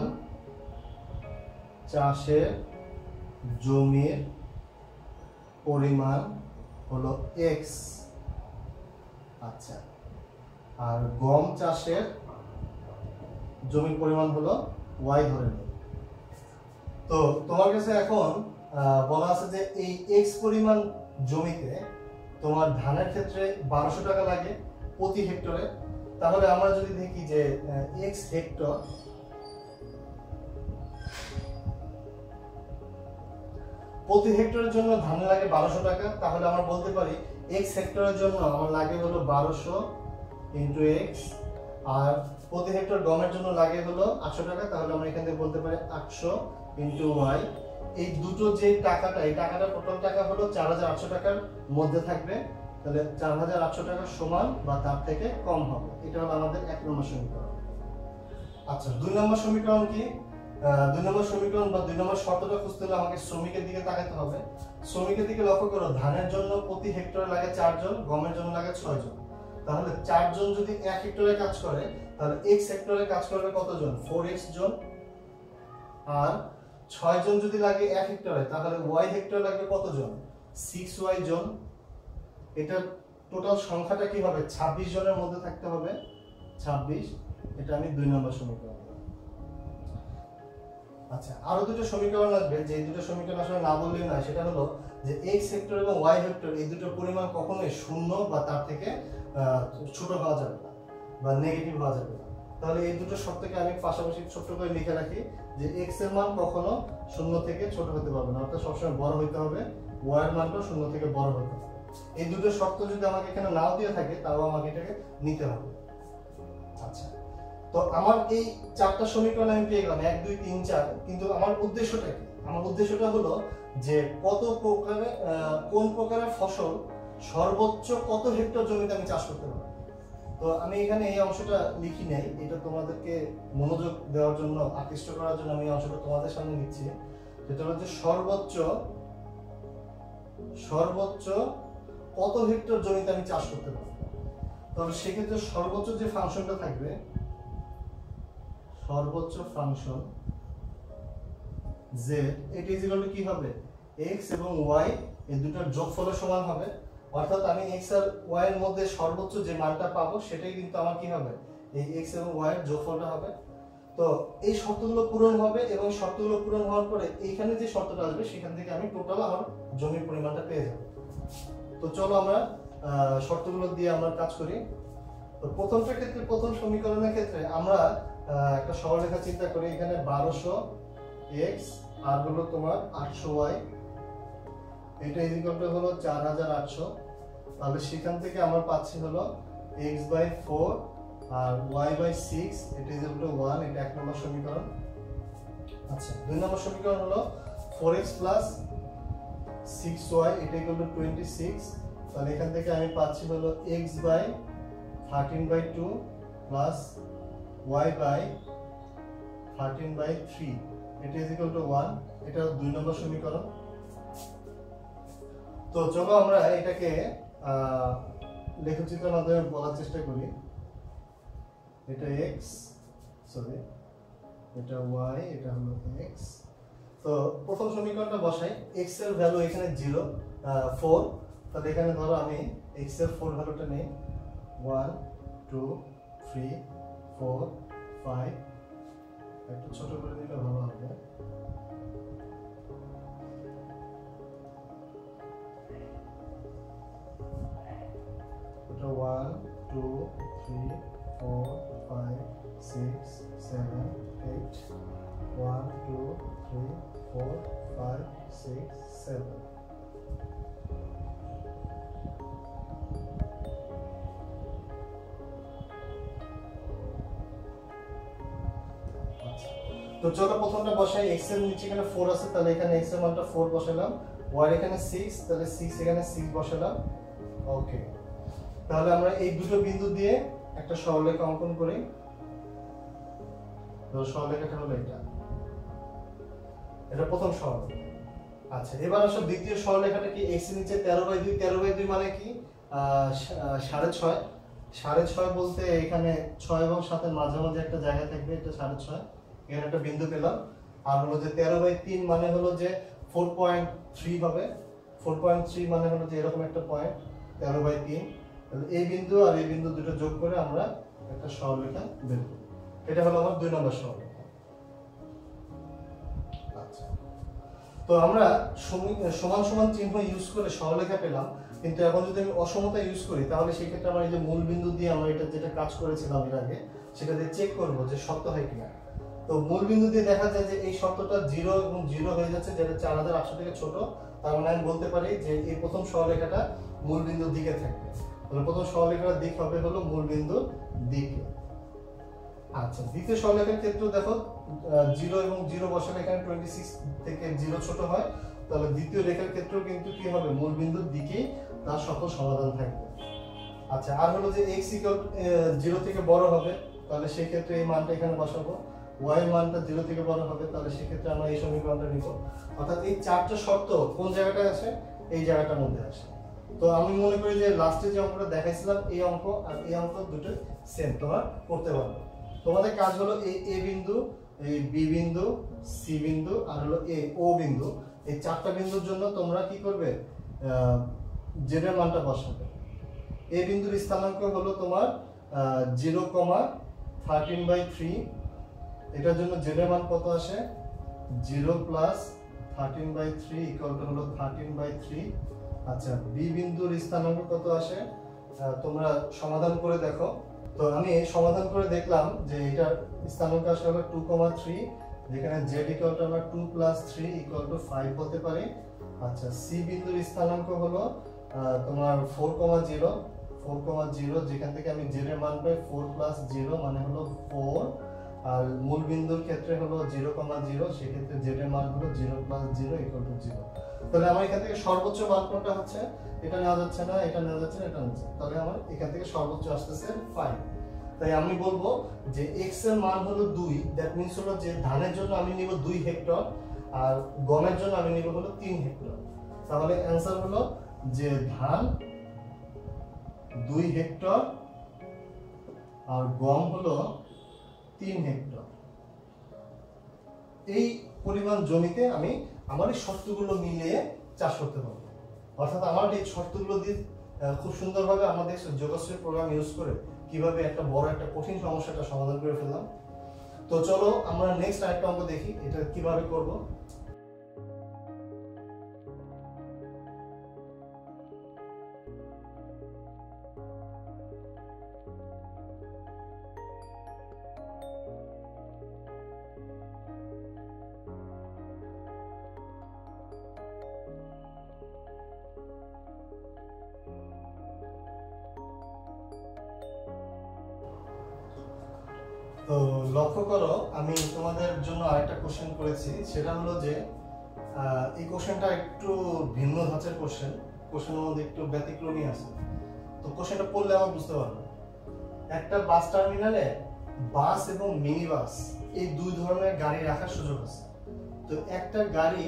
চাষের জমির পরিমাণ হলো x, আচ্ছা, আর গম চাষের জমির পরিমাণ হলো y ধরে নিই। তো তোমার কাছে এখন বলা আছে যে এই x পরিমাণ জমিতে তোমার ধানের ক্ষেত্রে 1200 টাকা লাগে প্রতি হেক্টরে। তাহলে আমরা যদি দেখি যে x হেক্টর প্রতি হেক্টরের জন্য ধান লাগে 1200 টাকা, তাহলে আমরা বলতে পারি x হেক্টরের জন্য আমার লাগে হলো 1200 × x, আর প্রতি হেক্টর গমের জন্য লাগে হলো 800 টাকা, তাহলে আমরা এখান থেকে বলতে পারি 800 × y। এই দুটো যে টাকাটা, এই টাকাটা টোটাল টাকা হলো 4800 টাকার মধ্যে থাকবে, তাহলে 4800 টাকা সমান বা তার থেকে কম হবে। এটা হলো আমাদের 1 নম্বর সমীকরণ। আচ্ছা, 2 নম্বর সমীকরণ কি? 2 নম্বর সমীকরণ বা 2 নম্বর শর্তটা খুঁজতে হলে আমাকে শ্রমিকের দিকে তাকাতে হবে। শ্রমিকের দিকে লক্ষ্য করো, ধানের জন্য প্রতি হেক্টরে লাগে 4 জন, গমের জন্য লাগে 6 জন। তাহলে 4 জন যদি 1 হেক্টরে কাজ করে তাহলে x হেক্টরে কাজ করবে কতজন? 4x জন। আর 6 জন যদি লাগে 1 হেক্টরে তাহলে y হেক্টরে লাগবে কতজন? 6y জন। এটা টোটাল সংখ্যাটা কি হবে? 26 জনের মধ্যে থাকতে হবে, 26। এটা আমি 2 নম্বর সমীকরণ। আচ্ছা, আরো দুটো সমীকরণ আসবে, যে দুটো সমীকরণ আসলে না বললেই না, সেটা হলো যে x হেক্টর এবং y হেক্টর এই দুটো পরিমাণ কখনোই শূন্য বা তার থেকে ছোট হওয়া যাবে না বা নেগেটিভ হওয়া যাবে না। তাহলে এই দুটো শর্তকে আমি পাশাপাশি ছোট করে লিখে রাখি যে x এর মান কখনো শূন্য থেকে ছোট হতে পারবে না, অর্থাৎ সবসময় বড় হতে হবে, y এর মানটা শূন্য থেকে বড় হতে হবে। এই দুটো শর্ত যদি আমাকে এখানে নাও দিয়ে থাকে তাও আমাকে এটাকে নিতে হবে। আচ্ছা, তো আমার এই চারটা সমীকরণ আমি পেয়ে গেলাম 1 2 3 4, কিন্তু আমার উদ্দেশ্যটা কি? আমার উদ্দেশ্যটা হলো যে কত প্রকারে কোন প্রকারের ফসল সর্বোচ্চ কত হেক্টর জমিতে আমি চাষ করতে পারবো। তো আমি এখানে এই অংশটা লিখি নাই, এটা তোমাদেরকে মনোযোগ দেওয়ার জন্য, আকৃষ্ট করার জন্য আমি এই অংশটা তোমাদের সামনে লিখছি। যেটা হচ্ছে সর্বোচ্চ কত হেক্টর জমিতে আমি চাষ করতে পারবো। তাহলে সেক্ষেত্রে সর্বোচ্চ যে ফাংশনটা থাকবে, সর্বোচ্চ ফাংশন z, এটা ইজ ইকুয়াল টু কি হবে, x এবং y এই দুটোর যোগফলের সমান হবে। অর্থাৎ আমি x আর y এর মধ্যে সর্বোচ্চ যে মানটা পাবো সেটাই কিন্তু আমার কি হবে, এই x এবং y এর যোগফলটা হবে। তো এই শর্তগুলো পূরণ হবে এবং শর্তগুলো পূরণ হওয়ার পরে এইখানে যে শর্তটা আসবে সেখান থেকে আমি টোটাল আমার জমির পরিমাণটা পেয়ে যাব। তো চলো আমরা শর্তগুলো দিয়ে আমরা কাজ করি। তো প্রথমটার ক্ষেত্রে, প্রথম সমীকরণের ক্ষেত্রে আমরা একটা সরলরেখা চিন্তা করি। এখানে 1200x আর হলো তোমার 800y, এটা ইজ ইকুয়াল টু হলো 4800। তাহলে সেখান থেকে আমরা পাচ্ছি হলো x/4 আর y/6, এটা ইজ ইকুয়াল টু 1, এটা এক নম্বর সমীকরণ। আচ্ছা, দুই নম্বর সমীকরণ হলো 4x + 6y, এটা ইকুয়াল টু 26। তাহলে এখান থেকে আমি পাচ্ছি হলো x/13/2 প্লাস y/13/3, এটা ইজ ইকুয়াল টু 1, এটা দুই নম্বর সমীকরণ। তো চলো আমরা এটাকে লেখচিত্রের মাধ্যমে বলার চেষ্টা করি। এটা x, সরি এটা y, এটা হলো x। তো প্রথম সমীকরণটা বসাই, x এর ভ্যালু এখানে 0 4, তাহলে এখানে ধরো আমি x এর 4 ভ্যালুটা নেই, 1 2 3 4 5, একটু ছোট করে দিলে ভালো হবে। এটা 1 2 3 4 5 6 7 8, 1 2 3 4 5 6 7। তো চলো প্রথমটা বসাই, x এর নিচে এখানে 4 আছে, তাহলে এখানে x এর মানটা 4 বসালাম, y এর এখানে 6, তাহলে 6 এখানে 6 বসালাম। ওকে, তাহলে আমরা এই দুটো বিন্দু দিয়ে একটা সরলরেখা অঙ্কন করি। তো সরলরেখাটা হলো এটা প্রথম সরলরেখা। আচ্ছা, এবার আসো দ্বিতীয় সরলরেখাটা কি, x এর নিচে 13/2, 13/2 মানে কি 6.5, 6.5 বলতে এখানে 6 এবং 7 এর মাঝামাঝি একটা জায়গা থাকবে, এটা 6.5, এখানে একটা বিন্দু পেলাম। আর হলো যে 13/3 মানে হলো যে 4.3 হবে, 4.3 মানে হলো যে এরকম একটা পয়েন্ট 13/3। তাহলে এই বিন্দু আর এই বিন্দু দুটো যোগ করে আমরা একটা সরলরেখা বের করব। এটা হলো আমার 2 নম্বর সরলরেখা। আচ্ছা, তো আমরা সমান সমান চিহ্ন ইউজ করে সরলরেখা পেলাম, কিন্তু এখন যদি আমি অসমতা ইউজ করি তাহলে সেই ক্ষেত্রে আমরা এই যে মূল বিন্দু দিয়ে আমরা এটা যেটা কাজ করেছিলাম এর আগে সেটা দিয়ে চেক করব যে সত্য হয় কিনা। তো মূল বিন্দু দিয়ে দেখা যায় যে এই শর্তটা 0 এবং 0 হয়ে যাচ্ছে, যেটা 4800 থেকে ছোট। তার মানে আমি বলতে পারি যে এই প্রথম সরলরেখাটা মূল বিন্দুর দিকে থাকবে। তাহলে প্রথম সরলরেখার দিক হবে হলো মূল বিন্দুর দিকে। আচ্ছা, দ্বিতীয় সরলরেখার ক্ষেত্রে দেখো 0 এবং 0 বসালে এখানে 26 থেকে 0 ছোট হয়, তাহলে দ্বিতীয় রেখার ক্ষেত্রেও কিন্তু কি হবে, মূল বিন্দুর দিকেই তার সকল সমাধান থাকবে। আচ্ছা, আর হলো যে x = 0 থেকে বড় হবে, তাহলে সেই ক্ষেত্রে এই মানটা এখানে বসাবো। y এর মানটা 0 থেকে বড় হবে, তাহলে সেই ক্ষেত্রে আমরা এই সমীকরণটা নিব। অর্থাৎ এই চারটা শর্ত কোন জায়গাটায় আসে, এই জায়গাটার মধ্যে আসে। তো আমি মনে করি যে লাস্টে যে অঙ্কটা দেখাইছিলাম এই অঙ্ক আর এই অঙ্ক দুটো সেম, তোমরা করতে পারবে। তোমাদের কাজ হলো এই a বিন্দু, এই b বিন্দু, c বিন্দু আর হলো o বিন্দু, এই চারটা বিন্দুর জন্য তোমরা কি করবে, z এর মানটা বসাবে। a বিন্দুর স্থানাঙ্ক হলো তোমার 0,13/3, এটার জন্য z এর মান কত আসে, 0 + 13/3 = হলো 13/3। আচ্ছা, b বিন্দুর স্থানাঙ্ক কত আসে, তোমরা সমাধান করে দেখো। তো আমি সমাধান করে দেখলাম যে এটার স্থানাঙ্ক আসলে হলো 2,3, যেখানে z ইকুয়াল টু আমরা 2 + 3 ইকুয়াল টু 5 বলতে পারি। আচ্ছা, সি বিন্দুর স্থানাঙ্ক হলো তোমার 4,0 যেখান থেকে আমি z এর মান পাই 4 + 0 মানে হলো 4, আর মূল বিন্দুর ক্ষেত্রে হলো 0,0, সেক্ষেত্রে z এর মান হলো 0 + 0 ইকুয়াল টু 0। তাহলে আমার এখান থেকে সর্বোচ্চ মান কোনটা হচ্ছে? এটা নেওয়া যাচ্ছে না, এটা নেওয়া যাচ্ছে না, এটা নেওয়া যাচ্ছে। তাহলে আমার এখান থেকে সর্বোচ্চ আসতেছে 5। তাই আমি বলবো যে x এর মান হলো 2, দ্যাট মিন্স হলো যে ধানের জন্য আমি নিব 2 হেক্টর আর গমের জন্য আমি নিব হলো 3 হেক্টর। তাহলে অ্যানসার হলো যে ধান 2 হেক্টর আর গম হলো 3 হেক্টর। এই পরিমাণ জমিতে আমি আমার এই শর্তগুলো মিলিয়ে চাষ করতে পারবো। অর্থাৎ আমার এই শর্তগুলো দিয়ে খুব সুন্দরভাবে আমাদের যোগশ্রী প্রোগ্রাম ইউজ করে কিভাবে একটা বড় একটা কঠিন সমস্যাটা সমাধান করে ফেললাম। তো চলো আমরা নেক্সট আরেকটা অঙ্ক দেখি এটা কিভাবে করব। তো লক্ষ্য করো, আমি তোমাদের জন্য আরেকটা কোশ্চেন করেছি, সেটা হলো যে এই কোশ্চেনটা একটু ভিন্ন ধাঁচের কোশ্চেনের মধ্যে একটু ব্যতিক্রমী আছে। তো কোশ্চেনটা পড়লে আমরা বুঝতে পারবো। একটা বাস টার্মিনালে বাস এবং মিনি বাস এই দুই ধরনের গাড়ি রাখার সুযোগ আছে। তো একটা গাড়ি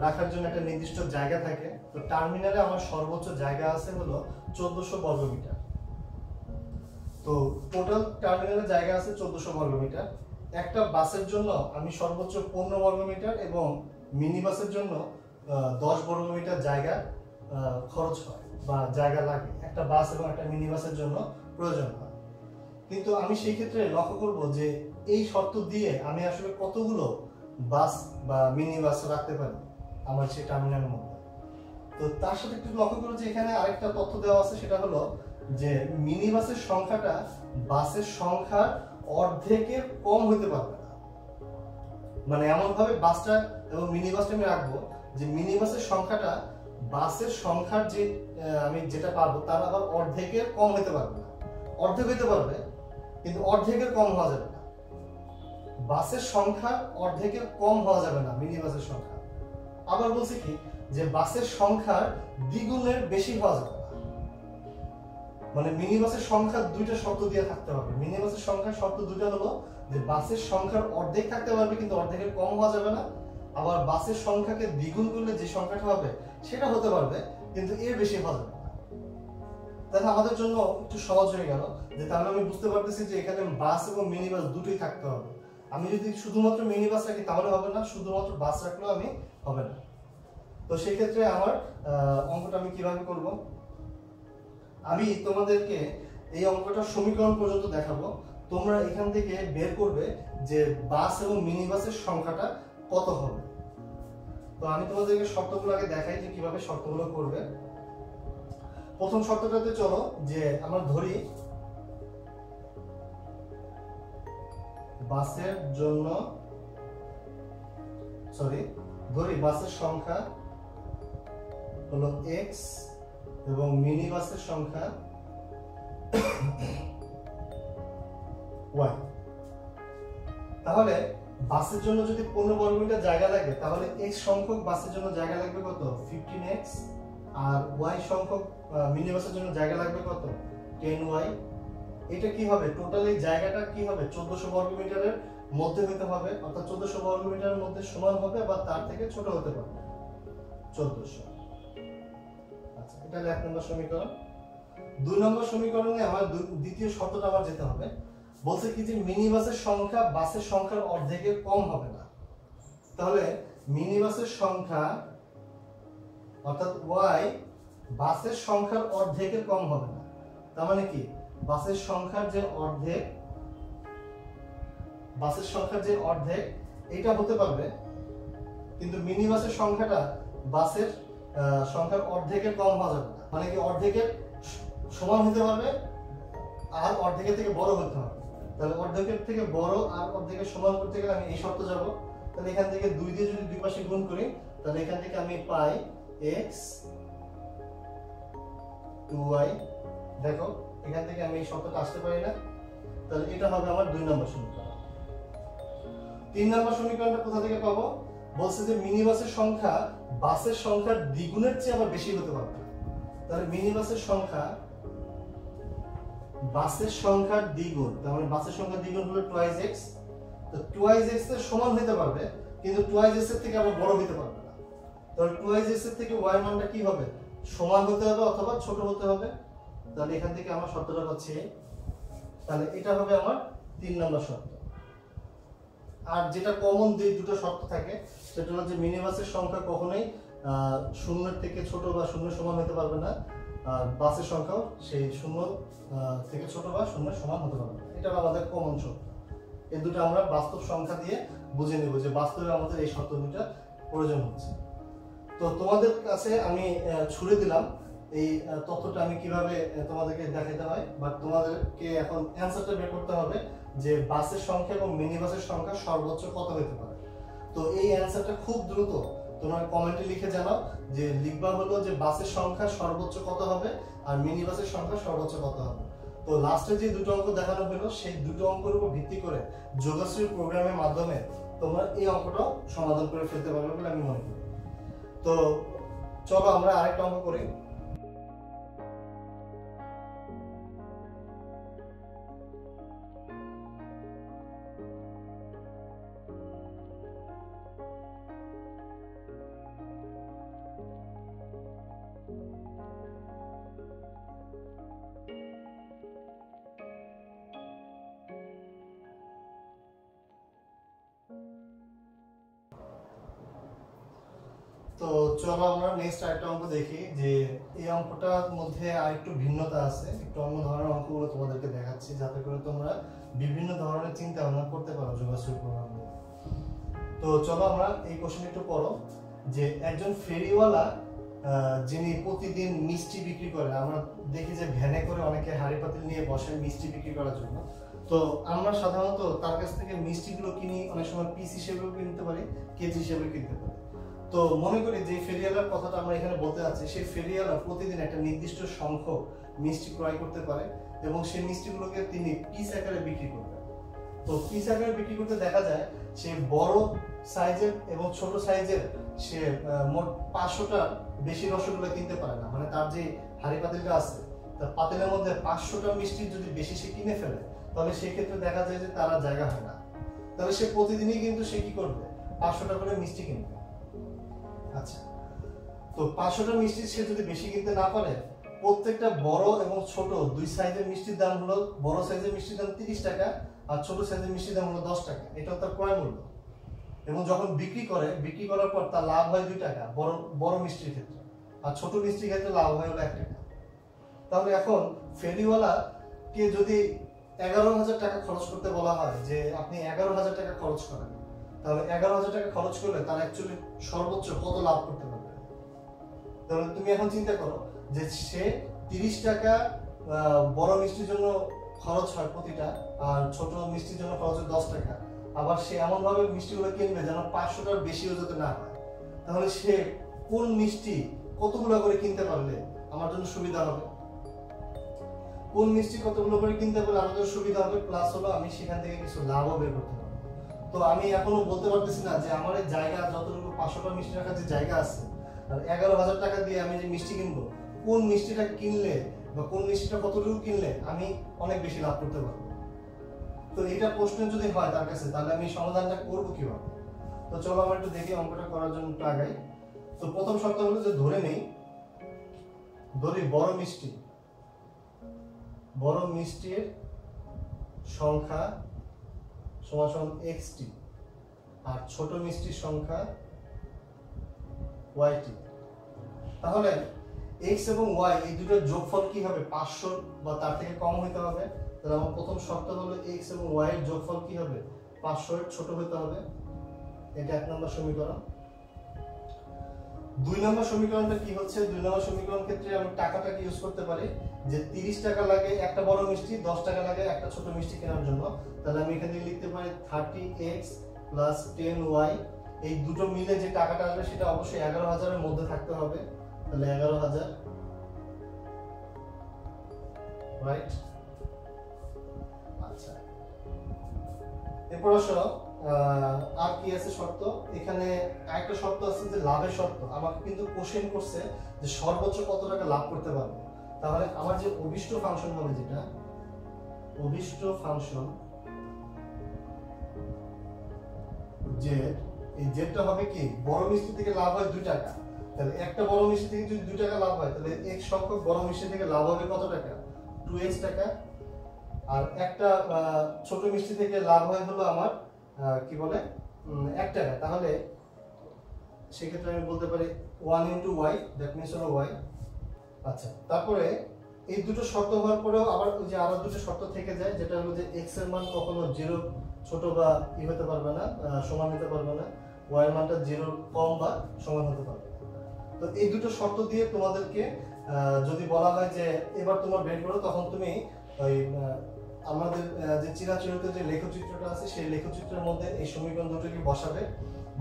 রাখার জন্য একটা নির্দিষ্ট জায়গা থাকে। তো টার্মিনালে আমার সর্বোচ্চ জায়গা আছে হলো 1400 বর্গমিটার। তো টোটাল টার্মিনালের জায়গা আছে 1400 বর্গমিটার। একটা বাসের জন্য আমি সর্বোচ্চ 15 বর্গমিটার এবং মিনি বাসের জন্য 10 বর্গমিটার জায়গা খরচ হয় বা জায়গা লাগে, একটা বাস এবং একটা মিনি বাসের জন্য প্রয়োজন হয়। কিন্তু আমি সেই ক্ষেত্রে লক্ষ্য করব যে এই শর্ত দিয়ে আমি আসলে কতগুলো বাস বা মিনি বাস রাখতে পারি আমার সেই টার্মিনালের মধ্যে। তো তার সাথে একটু লক্ষ্য করো যে এখানে আরেকটা তথ্য দেওয়া আছে, সেটা হলো যে মিনি বাসের সংখ্যাটা বাসের সংখ্যার অর্ধেকের কম হতে পারবে না। মানে এমন ভাবে বাসটা এবং মিনি বাসটা আমি রাখবো যে মিনি বাসের সংখ্যাটা বাসের সংখ্যার যে আমি যেটা পাবো তার আবার অর্ধেকের কম হতে পারবে না। অর্ধেক হতে পারবে কিন্তু অর্ধেকের কম হওয়া যাবে না। বাসের সংখ্যা অর্ধেকের কম হওয়া যাবে না মিনি বাসের সংখ্যা। আবার বলছি কি যে বাসের সংখ্যার দ্বিগুণের বেশি হওয়া যাবে না। মানে মিনি বাসের সংখ্যা দুইটা শর্ত দিয়ে থাকতে হবে। মিনি বাসের সংখ্যার শর্ত দুইটা হলো যে বাসের সংখ্যার অর্ধেক থাকতে পারবে কিন্তু অর্ধেকের কম হওয়া যাবে না। আবার বাসের সংখ্যাকে দ্বিগুণ করলে যে সংখ্যাটা হবে সেটা হতে পারবে কিন্তু এর বেশি হওয়া যাবে না। তাহলে আমাদের জন্য একটু সহজ হয়ে গেল যে তাহলে আমি বুঝতে পারতেছি যে এখানে বাস এবং মিনি বাস দুটোই থাকতে হবে। আমি যদি শুধুমাত্র মিনি বাস রাখি তাহলে হবে না, শুধুমাত্র বাস রাখলেও আমি হবে না। তো সেই ক্ষেত্রে আমার অঙ্কটা আমি কিভাবে করব, আমি তোমাদেরকে এই অঙ্কটা সমীকরণ পর্যন্ত দেখাবো। তোমরা এখান থেকে বের করবে যে বাস এবং মিনি বাসের সংখ্যাটা কত হবে। তো আমি তোমাদেরকে শর্তগুলো আগে দেখাই যে কিভাবে শর্তগুলো করবে। প্রথম শর্তটাতে চলো যে আমরা ধরি বাসের জন্য বাসের সংখ্যা হলো x এবং মিনি বাসের সংখ্যা y। তাহলে বাসের জন্য যদি 15 বর্গমিটার জায়গা লাগে তাহলে x সংখ্যক বাসের জন্য জায়গা লাগবে কত 15x, আর y সংখ্যক মিনি বাসের জন্য জায়গা লাগবে কত 10y। এটা কি হবে, টোটাল এই জায়গাটা কি হবে 1400 বর্গমিটারের মধ্যে হতে হবে, অর্থাৎ 1400 বর্গমিটারের মধ্যে সমান হবে বা তার থেকে ছোট হতে পারে 1400। আচ্ছা, এটা হলো 1 নম্বর সমীকরণ। 2 নম্বর সমীকরণে আমার দ্বিতীয় শর্তটা আবার যেতে হবে। বলছে কি যে মিনি বাসের সংখ্যা বাসের সংখ্যার অর্ধেকের কম হবে না। তাহলে মিনি বাসের সংখ্যা অর্থাৎ y বাসের সংখ্যার অর্ধেকের কম হবে না। তার মানে কি বাসের সংখ্যার যে অর্ধেক এটা হতে পারবে কিন্তু মিনি বাসের সংখ্যাটা বাসের সংখ্যার অর্ধেকের কম হওয়া যাবে না। মানে কি অর্ধেকের সমান হতে পারবে আর অর্ধেকের থেকে বড় হতে হবে। তাহলে অর্ধেকের থেকে বড় আর অর্ধেকের সমান করতে গেলে আমি এই শর্ত যাব। তাহলে এখান থেকে 2 দিয়ে যদি দুই পাশে গুণ করি তাহলে এখান থেকে আমি পাই x 2y। দেখো এখান থেকে আমি এই শর্তটা আসতে পারি না, তাহলে এটা হবে আমার 2 নম্বর সমীকরণ। 3 নম্বর সমীকরণটা কোথা থেকে পাবো? বলছে যে মিনি বাসের সংখ্যা বাসের সংখ্যার দ্বিগুণের চেয়ে আবার বেশি হতে পারবে। তাহলে মিনি বাসের সংখ্যা বাসের সংখ্যার দ্বিগুণ, তার মানে বাসের সংখ্যার দ্বিগুণ হলো 2x। তো 2x এর সমান হতে পারবে, কিন্তু 2x এর থেকে আবার বড় হতে পারবে না। তাহলে 2x এর থেকে y মানটা কি হবে? সমান হতে হবে অথবা ছোট হতে হবে। তাহলে এখান থেকে আমার শর্তটা হচ্ছে, তাহলে এটা হবে আমার 3 নম্বর শর্ত। আর যেটা কমন দুটো শর্ত থাকে সেটা হলো যে মিনি বাসের সংখ্যা কখনোই শূন্যের থেকে ছোট বা শূন্যের সমান হতে পারবে না, আর বাসের সংখ্যাও সেই শূন্য থেকে ছোট বা শূন্যের সমান হতে পারবে না। এটা আমাদের কমন শর্ত। এই দুটো আমরা বাস্তব সংখ্যা দিয়ে বুঝে নেব যে বাস্তবে আমাদের এই শর্ত দুটো প্রয়োজন হচ্ছে। তো তোমাদের কাছে আমি ছুড়ে দিলাম এই তথ্যটা আমি কিভাবে তোমাদেরকে দেখাতে হয়, বাট তোমাদেরকে এখন অ্যানসারটা বের করতে হবে যে বাসের সংখ্যা এবং মিনি বাসের সংখ্যা সর্বোচ্চ কত হতে পারে। তো এই অ্যানসারটা খুব দ্রুত তোমরা কমেন্টে লিখে জানাও, যে লিখবা হলো যে বাসের সংখ্যা সর্বোচ্চ কত হবে আর মিনি বাসের সংখ্যা সর্বোচ্চ কত হবে। তো লাস্টে যে দুটো অঙ্ক দেখানো হলো সেই দুটো অঙ্কের উপর ভিত্তি করে যোগশ্রী প্রোগ্রামের মাধ্যমে তোমরা এই অঙ্কটাও সমাধান করে ফেলতে পারবে বলে আমি মনে করি। তো চলো আমরা আরেকটা অঙ্ক করি। তো চলো আমরা নেক্সট আরেকটা অঙ্ক দেখি। যে এই অঙ্কটার মধ্যে আরেকটু ভিন্নতা আছে, একটু অন্য ধরনের অঙ্কগুলো তোমাদেরকে দেখাচ্ছি যাতে করে তোমরা বিভিন্ন ধরনের চিন্তা ভাবনা করতে পারো যোগশ্রী প্রোগ্রাম নিয়ে। তো চলো আমরা এই কোশ্চেন একটু পড়ো। যে একজন ফেরিওয়ালা যিনি প্রতিদিন মিষ্টি বিক্রি করে, আমরা দেখি যে ভ্যানে করে অনেকে হাঁড়ি পাতিল নিয়ে বসে মিষ্টি বিক্রি করার জন্য। তো আমরা সাধারণত তার কাছ থেকে মিষ্টিগুলো কিনি, অনেক সময় পিস হিসেবেও কিনতে পারি, কেজি হিসেবে কিনতে পারি। তো মনে করি যে ফেরিওয়ালার কথাটা আমরা এখানে বলতে যাচ্ছি, সেই ফেরিওয়ালা প্রতিদিন একটা নির্দিষ্ট সংখ্যক মিষ্টি ক্রয় করতে পারে এবং সেই মিষ্টিগুলোকে তিনি পিস আকারে বিক্রি করবেন। তো পিস আকারে বিক্রি করতে দেখা যায় সে বড় সাইজের এবং ছোট সাইজের সে মোট 500টা বেশি রসগোল্লা কিনতে পারে না। মানে তার যে হাঁড়ি পাতিলটা আছে তার পাতিলের মধ্যে 500টা মিষ্টি যদি বেশি সে কিনে ফেলে তাহলে সেই ক্ষেত্রে দেখা যায় যে তার জায়গা হয় না। তাহলে সে প্রতিদিনই কিন্তু সে কি করবে? 500টা করে মিষ্টি কিনবে। আচ্ছা, তো 500টা মিষ্টি সে যদি বেশি কিনতে না পারে, প্রত্যেকটা বড় এবং ছোট দুই সাইজের মিষ্টির দাম হলো, বড় সাইজের মিষ্টির দাম 30 টাকা আর ছোট সাইজের মিষ্টির দাম হলো 10 টাকা। এটা তার ক্রয় মূল্য। এবং যখন বিক্রি করার পর তার লাভ হয় 2 টাকা বড় মিষ্টির ক্ষেত্রে, আর ছোট মিষ্টির ক্ষেত্রে লাভ হয় হলো 1 টাকা। তাহলে এখন ফেরিওয়ালা কে যদি 11,000 টাকা খরচ করতে বলা হয় যে আপনি 11,000 টাকা খরচ করেন, তাহলে 11,000 টাকা খরচ করলে তার অ্যাকচুয়ালি সর্বোচ্চ কত লাভ করতে পারবে? তাহলে তুমি এখন চিন্তা করো যে সে 30 টাকা বড় মিষ্টির জন্য খরচ হয় প্রতিটা, আর ছোট মিষ্টির জন্য খরচ হয় 10 টাকা। আবার সে এমন ভাবে মিষ্টিগুলো কিনবে যেন 500টার বেশিও যাতে না হয়। তাহলে সে কোন মিষ্টি কতগুলো করে কিনতে পারলে আমার জন্য সুবিধা হবে? কোন মিষ্টি কতগুলো করে কিনতে পারলে আমার জন্য সুবিধা হবে, প্লাস হলো আমি সেখান থেকে কিছু লাভও বের করতে পারবো। তো আমি এখনো বলতে পারতেছি না যে আমার এই জায়গা যতটুকু 500টা মিষ্টি রাখার যে জায়গা আছে আর 11,000 টাকা দিয়ে আমি যে মিষ্টি কিনবো, কোন মিষ্টিটা কিনলে বা কোন মিষ্টিটা কতটুকু কিনলে আমি অনেক বেশি লাভ করতে পারবো। তো এটা প্রশ্ন যদি হয় তার কাছে, তাহলে আমি সমাধানটা করবো কিভাবে? তো চলো আমরা একটু দেখি অঙ্কটা করার জন্য একটু আগাই। তো প্রথম শর্ত হলো যে ধরি বড় মিষ্টির সংখ্যা সমান xt আর ছোট মিষ্টির সংখ্যা yt। তাহলে x এবং y এই দুটোর যোগফল কি হবে? 500 বা তার থেকে কম হতে হবে। তাহলে আমার প্রথম শর্ত হলো x এবং y এর যোগফল কি হবে? 500 এর ছোট হতে হবে। এটা 1 নম্বর সমীকরণ। 2 নম্বর সমীকরণটা কি হচ্ছে? 2 নম্বর সমীকরণ ক্ষেত্রে আমি টাকাটাকে ইউজ করতে পারি যে 30 টাকা লাগে একটা বড় মিষ্টি, 10 টাকা লাগে একটা ছোট মিষ্টি কেনার জন্য। তাহলে আমি এখানে লিখতে পারি 30x + 10y। এই দুটো মিলে যে টাকাটা আসবে সেটা অবশ্যই 11,000 এর মধ্যে থাকতে হবে। তাহলে 11,000, রাইট? আচ্ছা, এরপর আসো আর কি আছে শর্ত? এখানে একটা শর্ত আছে যে লাভের শর্ত। আমাকে কিন্তু কোশ্চেন করছে যে সর্বোচ্চ কত টাকা লাভ করতে পারবে। তাহলে আমার যে অভিষ্ট ফাংশন হবে, যেটা অভিষ্ট ফাংশন যে এই জেডটা হবে কি, বড় মিষ্টি থেকে লাভ হয় 2 টাকা। তাহলে একটা বড় মিষ্টি থেকে যদি 2 টাকা লাভ হয়, তাহলে x সংখ্যক বড় মিষ্টি থেকে লাভ হবে কত টাকা? 2x টাকা। আর একটা ছোট মিষ্টি থেকে লাভ হয় হলো আমার কি বলে 1 টাকা। তাহলে সেক্ষেত্রে আমি বলতে পারি 1 * y, দ্যাট মিন্স হলো y। আচ্ছা, তারপরে এই দুটো শর্ত হওয়ার পরেও আবার ওই যে আরো দুটো শর্ত থেকে যায়, যেটা হলো যে x এর মান কখনো 0 ছোট বা ই হতে পারবে না, সমান হতে পারবে না, y এর মানটা 0 কম বা সমান হতে পারবে। তো এই দুটো শর্ত দিয়ে তোমাদেরকে যদি বলা হয় যে এবার তোমার বের করো, তখন তুমি ওই আমাদের যে চিরাচরিত যে লেখচিত্রটা আছে সেই লেখচিত্রের মধ্যে এই সমীকরণ দুটোকে বসাবে।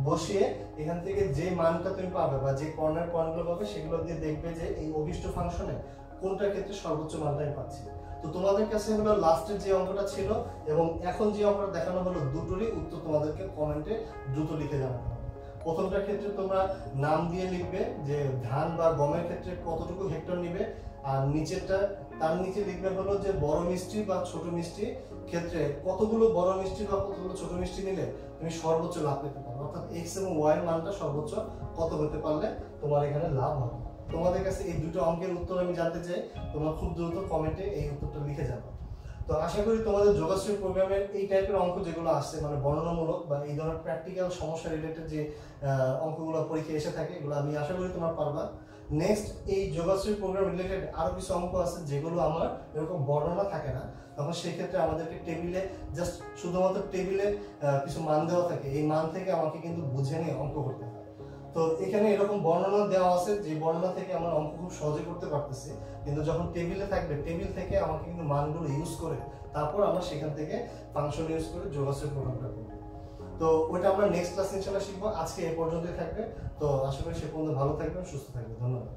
বসিয়ে এখান থেকে যে মানটা তুমি পাবে বা যে কর্নার পয়েন্টগুলো পাবে সেগুলো দিয়ে দেখবে যে এই অভিষ্ট ফাংশনে কোনটার ক্ষেত্রে সর্বোচ্চ মানটা আমি পাচ্ছি। তো তোমাদের কাছে হলো লাস্টের যে অঙ্কটা ছিল এবং এখন যে অঙ্কটা দেখানো হলো, দুটোরই উত্তর তোমাদেরকে কমেন্টে দ্রুত লিখে জানাতে হবে। প্রথমটার ক্ষেত্রে তোমরা নাম দিয়ে লিখবে যে ধান বা গমের ক্ষেত্রে কতটুকু হেক্টর নিবে, আর নিচেরটা তার নিচে লিখবে হলো যে বড় মিষ্টি বা ছোট মিষ্টি ক্ষেত্রে কতগুলো বড় মিষ্টি বা কতগুলো ছোট মিষ্টি নিলে তুমি সর্বোচ্চ লাভ পেতে পারো, অর্থাৎ x এবং y এর মানটা সর্বোচ্চ কত হতে পারলে তোমার এখানে লাভ হবে। তোমাদের কাছে এই দুটো অঙ্কের উত্তর আমি জানতে চাই, তোমরা খুব দ্রুত কমেন্টে এই উত্তরটা লিখে যাবে। তো আশা করি তোমাদের যোগাশ্রী প্রোগ্রামের এই টাইপের অঙ্ক যেগুলো আসছে, মানে বর্ণনামূলক বা এই ধরনের প্র্যাকটিক্যাল সমস্যা রিলেটেড যে অঙ্কগুলো পরীক্ষায় এসে থাকে, এগুলো আমি আশা করি তোমরা পারবা। নেক্সট এই যোগাশ্রী প্রোগ্রাম রিলেটেড আরো কিছু অঙ্ক আছে যেগুলো আমার এরকম বর্ণনা থাকে না, তখন সেই ক্ষেত্রে আমাদেরকে টেবিলে জাস্ট শুধুমাত্র টেবিলে কিছু মান দেওয়া থাকে, এই মান থেকে আমাকে কিন্তু বুঝে নিয়ে অঙ্ক করতে হয়। তো এখানে এরকম বর্ণনা দেওয়া আছে যে বর্ণনা থেকে আমরা অঙ্ক খুব সহজে করতে পারতেছি, কিন্তু যখন টেবিলে থাকবে টেবিল থেকে আমাকে কিন্তু মানগুলো ইউজ করে তারপর আমরা সেখান থেকে ফাংশন ইউজ করে যোগাশ্রী প্রোগ্রামটা করব। তো ওটা আমরা নেক্সট ক্লাসে ইনশাআল্লাহ শিখবো। আজকে এই পর্যন্তই থাকবে। তো আশা করি সে পর্যন্ত ভালো থাকবেন, সুস্থ থাকবেন। ধন্যবাদ।